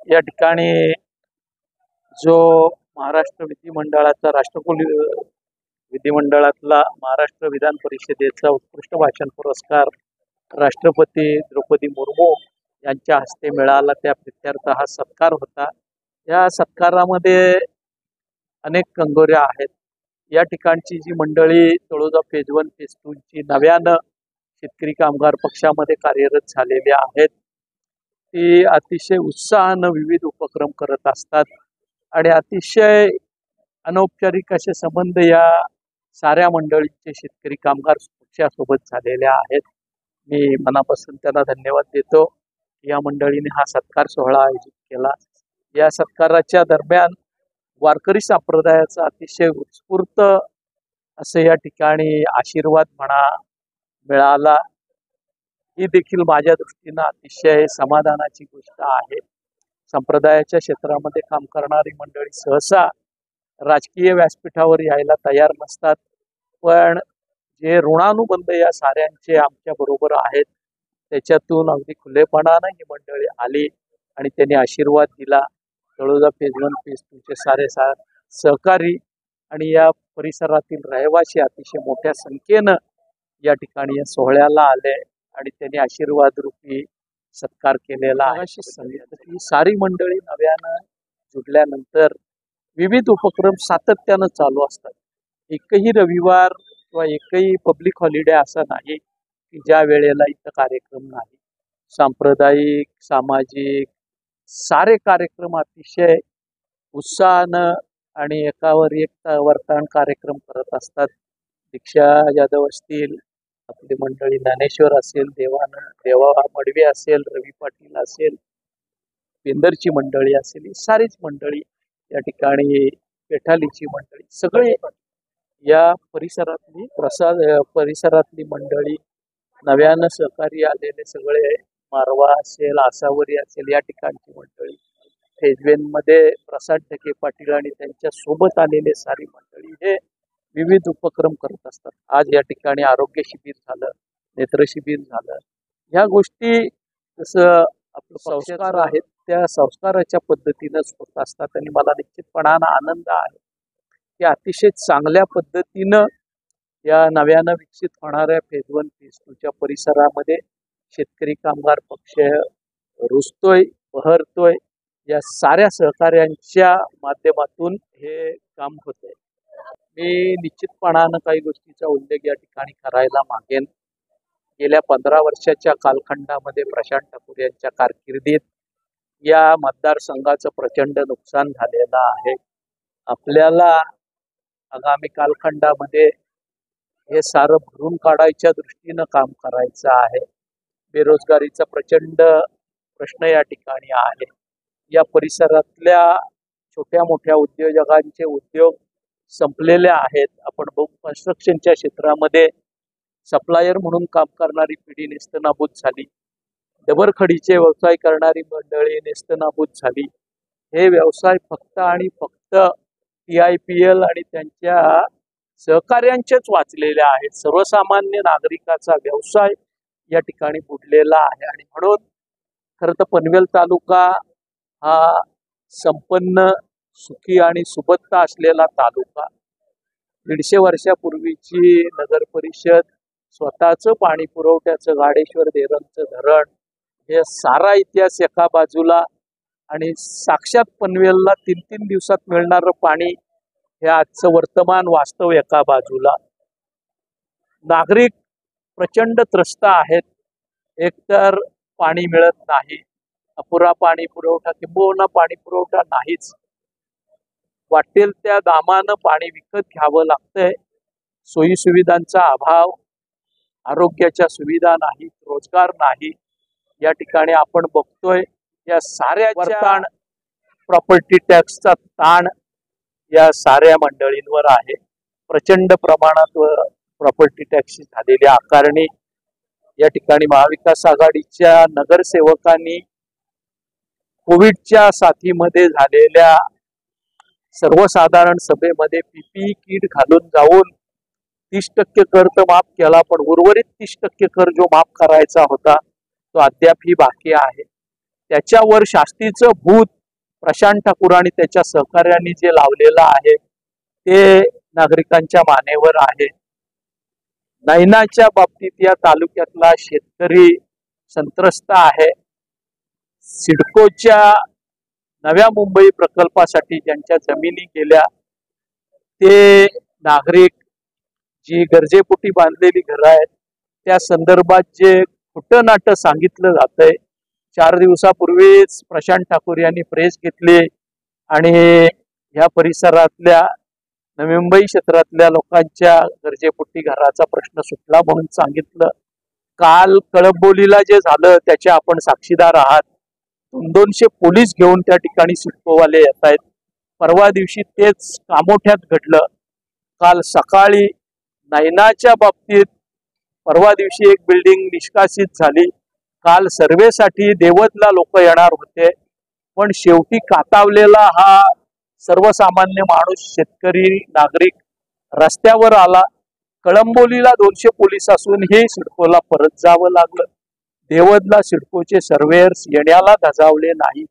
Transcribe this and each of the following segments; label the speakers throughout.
Speaker 1: या ठिकाणी जो महाराष्ट्र विधिमंडळाचा राष्ट्रकुल विधिमंडळातला महाराष्ट्र विधान परिषदेचा उत्कृष्ट भाषण पुरस्कार राष्ट्रपती द्रौपदी मुर्मू यांच्या हस्ते मिळाला, त्या प्रित्यर्थ हा सत्कार होता। या सत्कारामध्ये अनेक कंगोऱ्या आहेत। या ठिकाणची जी मंडळी तळोजा फेज 1 फेज 2 ची नव्यानं शेतकरी कामगार पक्षामध्ये कार्यरत झालेले आहेत, ती अतिशय उत्साहानं विविध उपक्रम करत असतात आणि अतिशय अनौपचारिक असे संबंध या साऱ्या मंडळींचे शेतकरी कामगार पक्षासोबत झालेले आहेत। मी मनापासून त्यांना धन्यवाद देतो की या मंडळीने हा सत्कार सोहळा आयोजित केला। या सत्काराच्या दरम्यान वारकरी संप्रदायाचा अतिशय उत्स्फूर्त असे या ठिकाणी आशीर्वाद म्हणा मिळाला, ही देखील माझ्या दृष्टीने अतिशय समाधानाची गोष्ट आहे। संप्रदायाच्या क्षेत्रामध्ये काम करणारी मंडळी सहसा राजकीय व्यासपीठावर यायला तयार नसतात, पण जे ऋणानुबंध या साऱ्यांचे आमच्या बरोबर आहेत त्याच्यातून अगदी खुलेपणाने ही मंडळी आली आणि त्यांनी आशीर्वाद दिला। तळोजा फेज 1 फेज 2 चे सारे सहकारी आणि या परिसरातील रहिवासी अतिशय मोठ्या संख्येनं या ठिकाणी या सोहळ्याला आले आणि त्यांनी आशीर्वाद रूपी सत्कार केलेला आहे। ही सारी मंडळी नव्यानं जुडल्यानंतर विविध उपक्रम सातत्यानं चालू असतात। एकही रविवार किंवा एकही पब्लिक हॉलिडे असा नाही की ज्या वेळेला इथं कार्यक्रम नाही। सांप्रदायिक सामाजिक सारे कार्यक्रम अतिशय उत्साहानं आणि एकावर एक वर्तन कार्यक्रम करत असतात। दीक्षा जाधव असतील, आपली मंडळी ज्ञानेश्वर असेल, देवा मडवी असेल, रवी पाटील असेल, पेंदरची मंडळी असेल, ही सारीच मंडळी या ठिकाणी पेठालीची मंडळी सगळे या परिसरातली मंडळी नव्यानं सहकारी आलेले सगळे मारवा असेल, आसावरी असेल, या ठिकाणची मंडळी फेजवेनमध्ये प्रसाद ढगे पाटील आणि त्यांच्या सोबत आलेले सारी मंडळी हे विविध उपक्रम करत असतात। आज या ठिकाणी आरोग्य शिबिर झालं, नेत्र शिबिर झालं, ह्या गोष्टी जसं आपलं संस्कार आहेत त्या संस्काराच्या पद्धतीनंच होत असतात आणि मला निश्चितपणानं आनंद आहे की अतिशय चांगल्या पद्धतीनं या नव्यानं विकसित होणाऱ्या फेज 1 फेज 2 च्या परिसरामध्ये शेतकरी कामगार पक्ष रुजतोय, बहरतोय। या साऱ्या सहकार्यांच्या माध्यमातून हे काम होतंय। मी निश्चितपणानं काही गोष्टीचा उल्लेख या ठिकाणी करायला मागेन। गेल्या 15 वर्षाच्या कालखंडामध्ये प्रशांत ठाकूर यांच्या कारकिर्दीत या मतदारसंघाचं प्रचंड नुकसान झालेलं आहे। आपल्याला आगामी कालखंडामध्ये हे सारं भरून काढायच्या दृष्टीनं काम करायचं आहे। बेरोजगारीचा प्रचंड प्रश्न या ठिकाणी आहे। या परिसरातल्या छोट्या मोठ्या उद्योजकांचे उद्योग संपलेले आहेत। आपण बघू कन्स्ट्रक्शनच्या क्षेत्रामध्ये सप्लायर म्हणून काम करणारी पिढी नेस्तनाबूत झाली, डबरखडीचे व्यवसाय करणारी मंडळी नेस्तनाबूत झाली। हे व्यवसाय फक्त आणि फक्त TIPL आणि त्यांच्या सहकार्यांचेच वाचलेले आहेत। सर्वसामान्य नागरिकाचा व्यवसाय या ठिकाणी बुडलेला आहे आणि म्हणून खरं तर पनवेल तालुका हा संपन्न सुखी आणि सुबत्ता असलेला तालुका, 150 वर्षापूर्वीची नगर परिषद, स्वतःचं पाणी पुरवठ्याचं गाडेश्वर धरणचं धरण, हे सारा इतिहास एका बाजूला आणि साक्षात पनवेलला 3-3 दिवसात मिळणारं पाणी हे आजचं वर्तमान वास्तव एका बाजूला। नागरिक प्रचंड त्रस्त आहेत। एकतर पाणी मिळत नाही, अपुरा पाणी पुरवठा किंबहुना पाणी पुरवठा नाहीच, वाटेल त्या दामानं पाणी विकत घ्यावं लागतंय, सोयी सुविधांचा अभाव, आरोग्याच्या सुविधा नाहीत, रोजगार नाही। या ठिकाणी आपण बघतोय या साऱ्याच्या ताण, प्रॉपर्टी टॅक्सचा ताण या साऱ्या मंडळींवर आहे। प्रचंड प्रमाणात प्रॉपर्टी टॅक्सची झालेली आकारणी या ठिकाणी महाविकास आघाडीच्या नगरसेवकांनी कोविडच्या साथीमध्ये झालेल्या सर्वसाधारण सभेमध्ये PPE किट घालून जाऊन 30% कर तर माफ केला, पण उर्वरित 30% कर जो माफ करायचा होता तो अद्यापही बाकी आहे। त्याच्यावर शास्तीचं भूत प्रशांत ठाकूर आणि त्याच्या सहकार्यांनी जे लावलेलं आहे ते नागरिकांच्या मानेवर आहे. नैनाच्या बाबतीत या तालुक्यातला शेतकरी संत्रस्त आहे. सिडकोच्या नव्या मुंबई प्रकल्पासाठी ज्यांच्या जमिनी गेल्या ते नागरिक जी गरजेपोटी बांधलेली घरं आहेत त्या संदर्भात जे खोटं नाटं सांगितलं जातंय. 4 दिवसापूर्वीच प्रशांत ठाकूर यांनी प्रेस घेतली आणि ह्या परिसरातल्या नवी मुंबई क्षेत्रातल्या लोकांच्या गरजेपोटी घराचा प्रश्न सुटला म्हणून सांगितलं. काल कळंबोलीला जे झालं त्याचे आपण साक्षीदार आहात. 200 पोलीस घेऊन त्या ठिकाणी सिडकोवाले येत आहेत. परवा दिवशी तेच कामोठ्यात घडलं. काल सकाळी नैनाच्या बाबतीत परवा दिवशी एक बिल्डिंग निष्कासित झाली. काल सर्वेसाठी देवतला लोक येणार होते पण शेवटी कातावलेला हा सर्वसामान्य माणूस शेतकरी नागरिक रस्त्यावर आला. कळंबोलीला 200 पोलीस असूनही सिडकोला परत जावं लागलं. देवतला सिडकोचे सर्वेयर्स येण्याला धजावले नाही.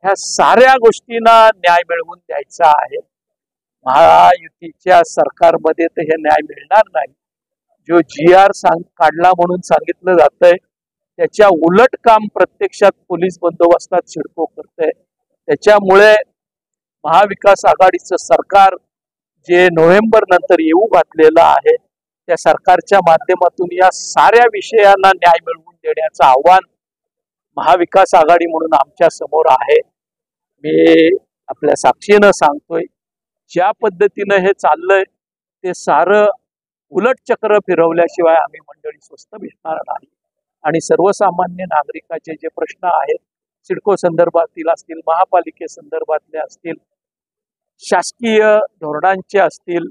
Speaker 1: ह्या साऱ्या गोष्टींना न्याय मिळवून द्यायचा आहे. महायुतीच्या सरकारमध्ये तर हे न्याय मिळणार नाही. जो GR काढला म्हणून सांगितलं जातंय त्याच्या उलट काम प्रत्यक्षात पोलीस बंदोबस्तात सिडको करतंय. त्याच्यामुळे महाविकास आघाडीचं सरकार जे नोव्हेंबर नंतर येऊ घातलेलं आहे त्या सरकारच्या माध्यमातून या साऱ्या विषयांना न्याय मिळवून देण्याचं आव्हान महाविकास आघाडी म्हणून आमच्या समोर आहे. मी आपल्या साक्षीनं सांगतोय ज्या पद्धतीनं हे चाललंय ते सारं उलट चक्र फिरवल्याशिवाय आम्ही मंडळी स्वस्त भेटणार नाही. आणि सर्वसामान्य नागरिकाचे जे प्रश्न आहेत सिडको संदर्भातील असतील, महापालिकेसंदर्भातले असतील, शासकीय धोरणांचे असतील,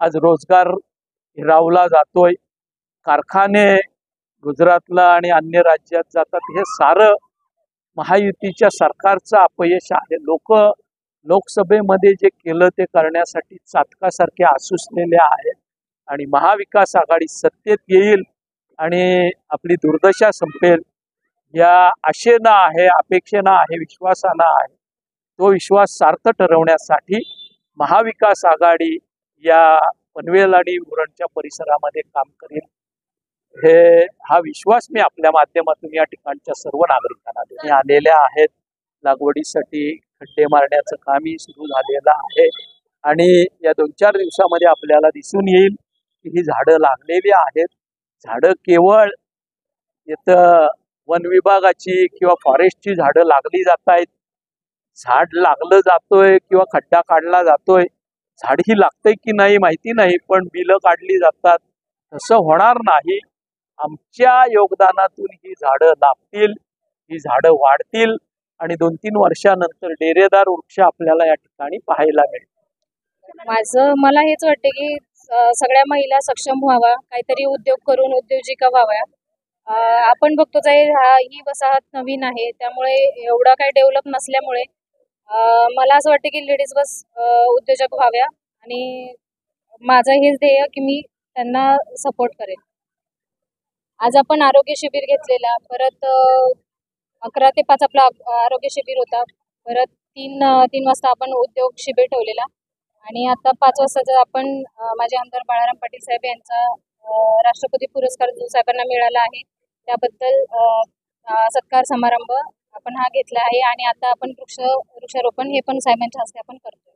Speaker 1: आज रोजगार हिरावला जातोय, कारखाने गुजरातला आणि अन्य राज्यात जातात, हे सारं महायुतीच्या सरकारचं अपयश आहे. लोकसभेमध्ये जे केलं ते करण्यासाठी चातकासारखे आसुसलेले आहेत आणि महाविकास आघाडी सत्तेत येईल आणि आपली दुर्दशा संपेल या आशेनं आहे, अपेक्षेनं आहे, विश्वासानं आहे. तो विश्वास सार्थ ठरवण्यासाठी महाविकास आघाडी या पनवेल आणि उरणच्या परिसरामध्ये काम करेल. हा विश्वास मी आपल्या माध्यमातून या ठिकाणच्या सर्व नागरिकांना देणे आलेल्या आहेत. लागवडीसाठी खड्डे मारण्याचं कामही सुरू झालेलं आहे आणि या 2-4 दिवसामध्ये आपल्याला दिसून येईल की ही झाडं लागलेली आहेत. झाडं केवळ इथं वन विभागाची किंवा फॉरेस्टची झाडं लागली जात आहेत. झाड लागलं जातोय किंवा खड्डा काढला जातोय, झाड ही लागतंय की नाही माहिती नाही पण बिलं काढली जातात. तसं होणार नाही. आमच्या योगदानातून ही झाडं लागतील, ही झाडं वाढतील आणि 2-3 वर्षानंतर डेरेदार वृक्ष आपल्याला या ठिकाणी पाहायला मिळतील.
Speaker 2: मला हेच वाटते की सगळ्या महिला सक्षम व्हावा, काहीतरी उद्योग करून उद्योजिका व्हाव्या. आपण बघतो ही वसाहत नवीन आहे त्यामुळे एवढा काही डेव्हलप नसल्यामुळे मला असं वाटतं की लेडीज बस उद्योजक व्हाव्या आणि माझं हेच ध्येय की मी त्यांना सपोर्ट करेन. आज आपण आरोग्य शिबिर घेतलेला, परत 11 ते 5 आपला आरोग्य शिबिर होता, परत 3 वाजता आपण उद्योग शिबिर ठेवलेला आणि आता 5 वाजताचा आपण माझे आमदार बाळाराम पाटील साहेब यांचा राष्ट्रपती पुरस्कार जो साहेबांना मिळाला आहे त्याबद्दल सत्कार समारंभ आपण हा घेतला आहे आणि आता आपण वृक्षारोपण हे पण साहेबांच्या हस्ते आपण करतोय.